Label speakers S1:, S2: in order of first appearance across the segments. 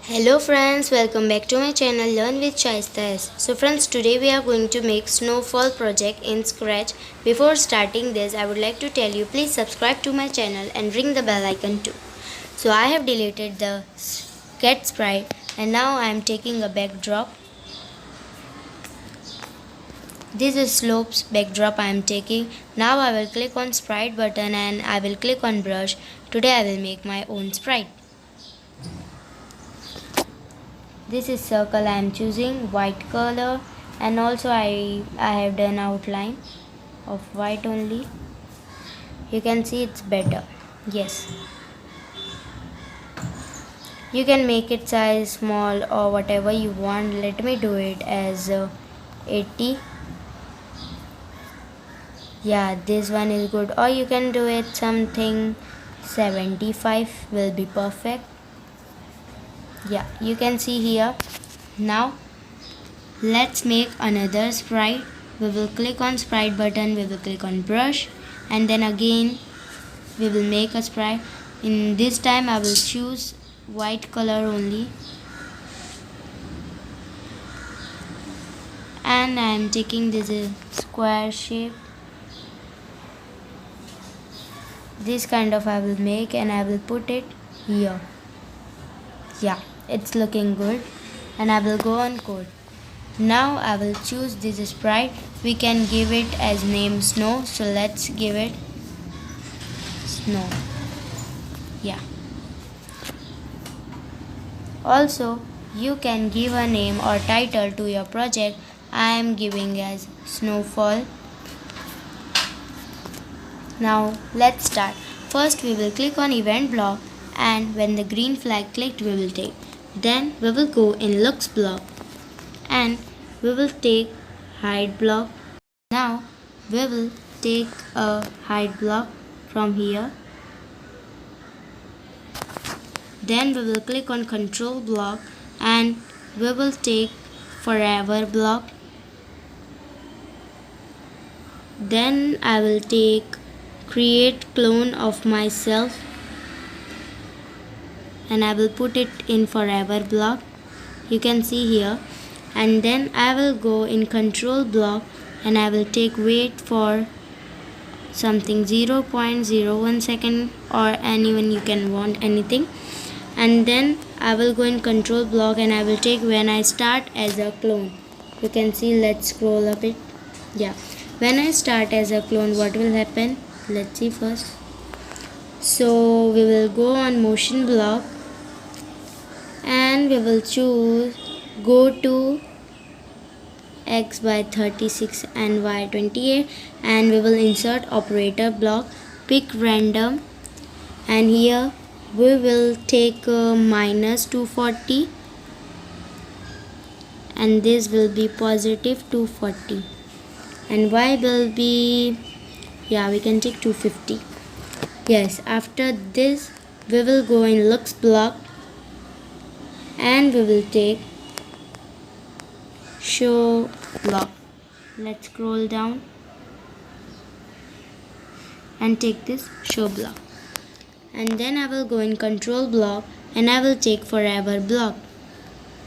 S1: Hello friends, welcome back to my channel Learn with Shaista. So friends, today we are going to make snowfall project in Scratch. Before starting this, I would like to tell you please subscribe to my channel and ring the bell icon too. So I have deleted the cat sprite and now I am taking a backdrop. This is slopes backdrop I am taking. Now I will click on sprite button and I will click on brush. Today I will make my own sprite. This is circle I am choosing white color, and also I have done outline of white only. You can see it's better. Yes, you can make it size small or whatever you want. Let me do it as 80. Yeah, this one is good, or you can do it something 75 will be perfect. Yeah, you can see here. Now let's make another sprite. We will click on sprite button, we will click on brush, and then again we will make a sprite. In this time I will choose white color only, and I am taking this square shape. This kind of I will make and I will put it here. Yeah, it's looking good, and I will go on code. Now I will choose this sprite. We can give it as name snow, so let's give it snow. Yeah, also you can give a name or title to your project. I am giving as snowfall. Now let's start. First we will click on event block, and when the green flag clicked we will take. Then we will go in looks block and we will take hide block. Now we will take a hide block from here. Then we will click on control block and we will take forever block. Then I will take create clone of myself and I will put it in forever block. You can see here, and then I will go in control block and I will take wait for something 0.01 second, or anyone you can want anything, and then I will go in control block and I will take when I start as a clone. You can see, let's scroll up it. Yeah, when I start as a clone, what will happen? Let's see first. So we will go on motion block and we will choose go to x by 36 and y 28, and we will insert operator block, pick random, and here we will take minus 240 and this will be positive 240, and y will be, yeah, we can take 250. Yes, after this we will go in looks block and we will take show block. Let's scroll down and take this show block, and then I will go in control block and I will take forever block.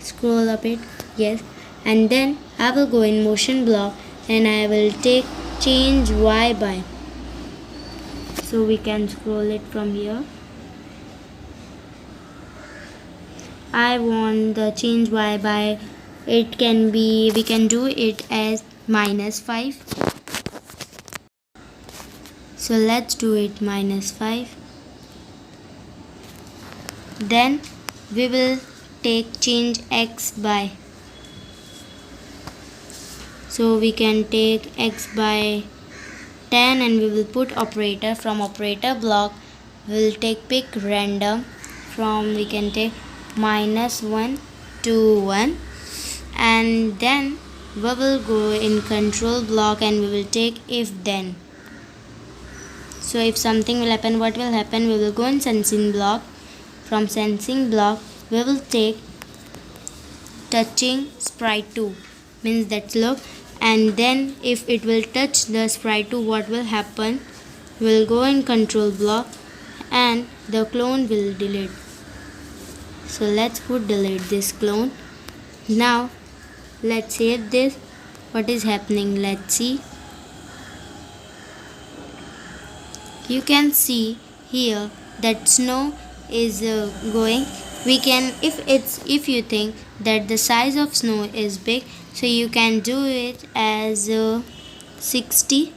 S1: Scroll up it. Yes, and then I will go in motion block and I will take change y by, so we can scroll it from here. I want the change y by, it can be, we can do it as -5. So let's do it -5. Then we will take change x by, so we can take x by 10 and we will put operator. From operator block we will take pick random, from we can take -1 to 1, and then we will go in control block and we will take if then. So if something will happen, what will happen? We will go in sensing block. From sensing block we will take touching sprite 2, means that look, and then if it will touch the sprite 2, what will happen? We will go in control block and the clone will delete. So let's put delete this clone. Now let's save this. What is happening? Let's see. You can see here that snow is going. We can, if you think that the size of snow is big, so you can do it as 60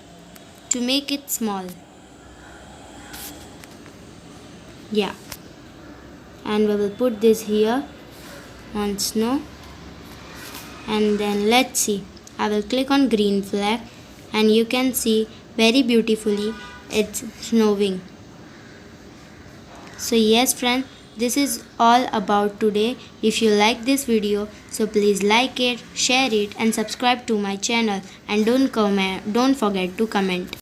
S1: to make it small. Yeah, and we will put this here on snow, and then let's see. I will click on green flag, and you can see very beautifully it's snowing. So yes friends, this is all about today. If you like this video, so please like it, share it and subscribe to my channel, and don't forget to comment.